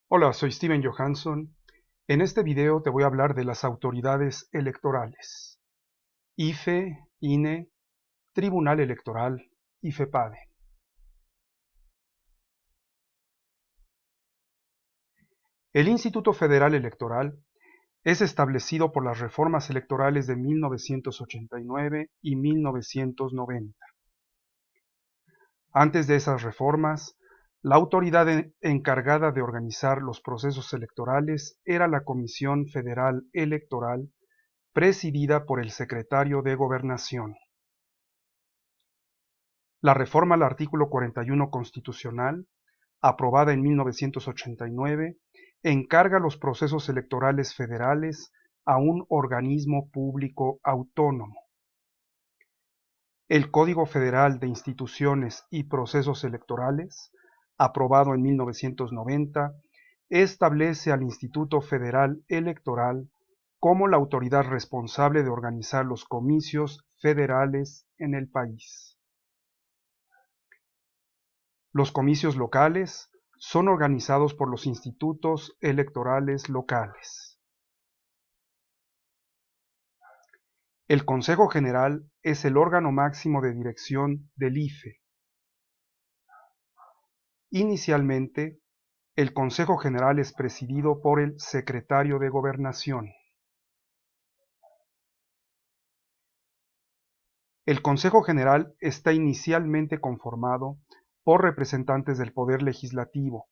Hola, soy Steven Johansson. En este video te voy a hablar de las autoridades electorales: IFE, INE, Tribunal Electoral y FEPADE. El Instituto Federal Electoral es establecido por las reformas electorales de 1989 y 1990. Antes de esas reformas, la autoridad encargada de organizar los procesos electorales era la Comisión Federal Electoral, presidida por el Secretario de Gobernación. La reforma al artículo 41 constitucional, aprobada en 1989, encarga los procesos electorales federales a un organismo público autónomo. El Código Federal de Instituciones y Procesos Electorales, aprobado en 1990, establece al Instituto Federal Electoral como la autoridad responsable de organizar los comicios federales en el país. Los comicios locales son organizados por los institutos electorales locales. El Consejo General es el órgano máximo de dirección del IFE. Inicialmente, el Consejo General es presidido por el Secretario de Gobernación. El Consejo General está inicialmente conformado por representantes del Poder Legislativo,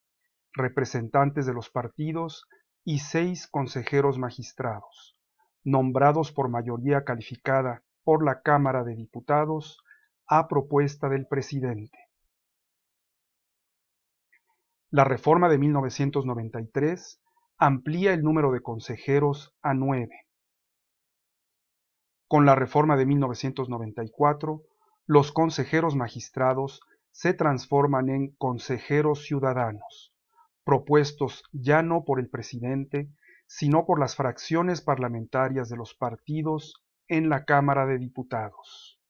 representantes de los partidos y 6 consejeros magistrados, nombrados por mayoría calificada por la Cámara de Diputados a propuesta del presidente. La reforma de 1993 amplía el número de consejeros a 9. Con la reforma de 1994, los consejeros magistrados se transforman en consejeros ciudadanos, propuestos ya no por el presidente, sino por las fracciones parlamentarias de los partidos en la Cámara de Diputados.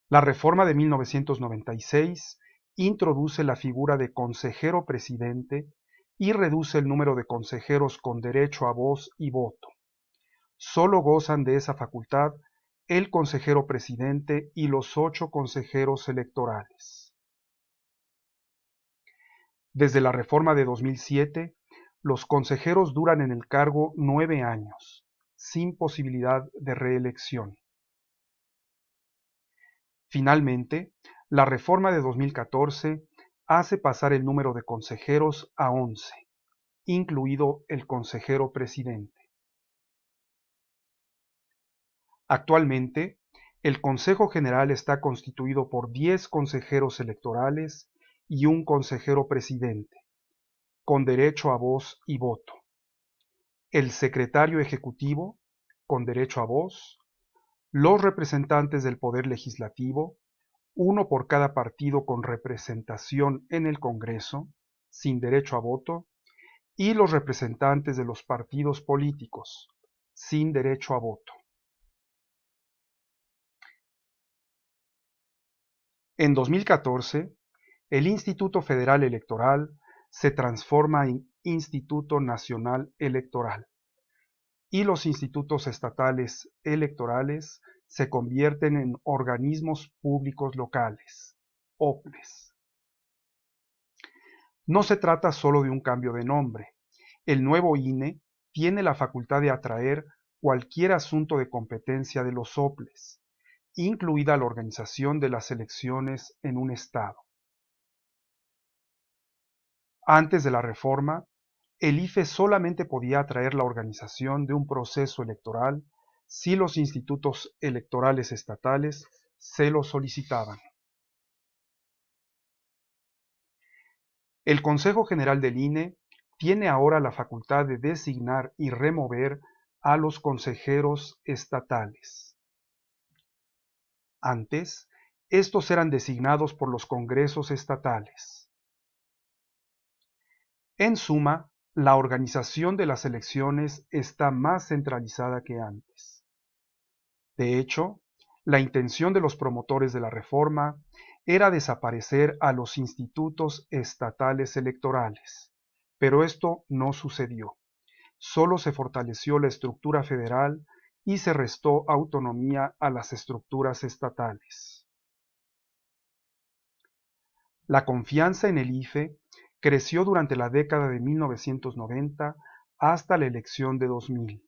La reforma de 1996 introduce la figura de consejero presidente y reduce el número de consejeros con derecho a voz y voto. Solo gozan de esa facultad el consejero presidente y los 8 consejeros electorales. Desde la reforma de 2007, los consejeros duran en el cargo 9 años, sin posibilidad de reelección. Finalmente, la reforma de 2014 hace pasar el número de consejeros a 11, incluido el consejero presidente. Actualmente, el Consejo General está constituido por 10 consejeros electorales y un consejero presidente, con derecho a voz y voto. El secretario ejecutivo, con derecho a voz, los representantes del Poder Legislativo, uno por cada partido con representación en el Congreso, sin derecho a voto, y los representantes de los partidos políticos, sin derecho a voto. En 2014, el Instituto Federal Electoral se transforma en Instituto Nacional Electoral y los institutos estatales electorales se convierten en organismos públicos locales, OPLES. No se trata solo de un cambio de nombre. El nuevo INE tiene la facultad de atraer cualquier asunto de competencia de los OPLES, incluida la organización de las elecciones en un estado. Antes de la reforma, el IFE solamente podía atraer la organización de un proceso electoral si los institutos electorales estatales se lo solicitaban. El Consejo General del INE tiene ahora la facultad de designar y remover a los consejeros estatales. Antes, estos eran designados por los congresos estatales. En suma, la organización de las elecciones está más centralizada que antes. De hecho, la intención de los promotores de la reforma era desaparecer a los institutos estatales electorales, pero esto no sucedió. Solo se fortaleció la estructura federal y se restó autonomía a las estructuras estatales. La confianza en el IFE creció durante la década de 1990 hasta la elección de 2000.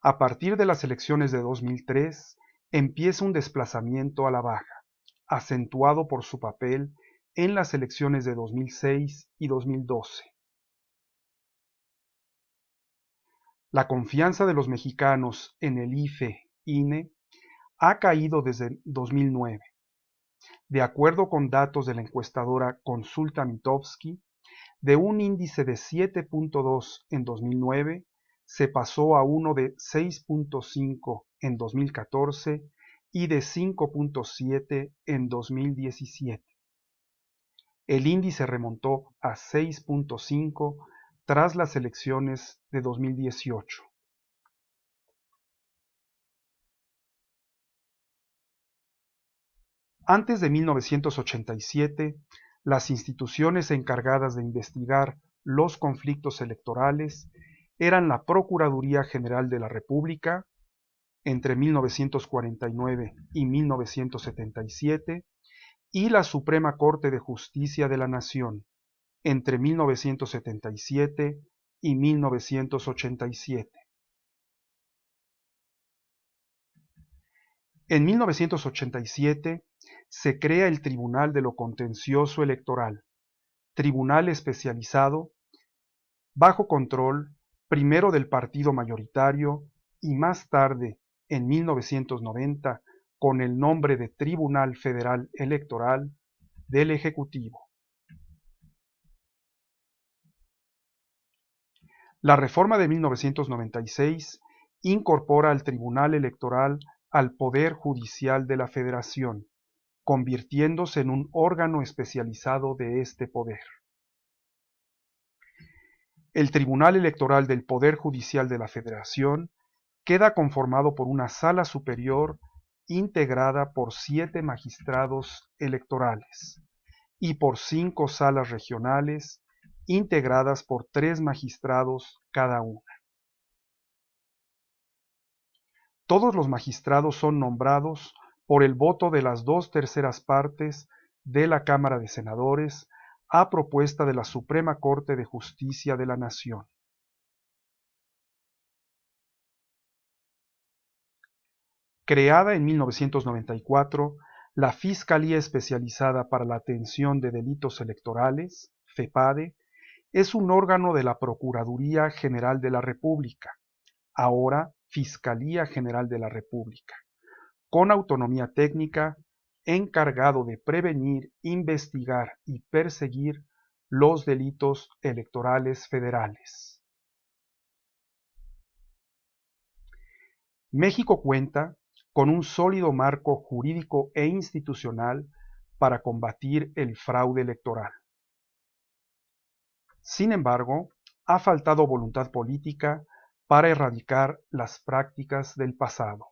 A partir de las elecciones de 2003, empieza un desplazamiento a la baja, acentuado por su papel en las elecciones de 2006 y 2012. La confianza de los mexicanos en el IFE-INE ha caído desde 2009. De acuerdo con datos de la encuestadora Consulta Mitofsky, de un índice de 7.2 en 2009, se pasó a uno de 6.5 en 2014 y de 5.7 en 2017. El índice remontó a 6.5 tras las elecciones de 2018. Antes de 1987, las instituciones encargadas de investigar los conflictos electorales eran la Procuraduría General de la República entre 1949 y 1977 y la Suprema Corte de Justicia de la Nación entre 1977 y 1987. En 1987 se crea el Tribunal de lo Contencioso Electoral, tribunal especializado, bajo control primero del partido mayoritario y más tarde, en 1990, con el nombre de Tribunal Federal Electoral del Ejecutivo. La reforma de 1996 incorpora al Tribunal Electoral al Poder Judicial de la Federación, convirtiéndose en un órgano especializado de este poder. El Tribunal Electoral del Poder Judicial de la Federación queda conformado por una Sala Superior integrada por 7 magistrados electorales y por 5 salas regionales integradas por 3 magistrados cada una. Todos los magistrados son nombrados por el voto de las 2/3 partes de la Cámara de Senadores a propuesta de la Suprema Corte de Justicia de la Nación. Creada en 1994, la Fiscalía Especializada para la Atención de Delitos Electorales, FEPADE, es un órgano de la Procuraduría General de la República, ahora Fiscalía General de la República, con autonomía técnica, encargado de prevenir, investigar y perseguir los delitos electorales federales. México cuenta con un sólido marco jurídico e institucional para combatir el fraude electoral. Sin embargo, ha faltado voluntad política para erradicar las prácticas del pasado.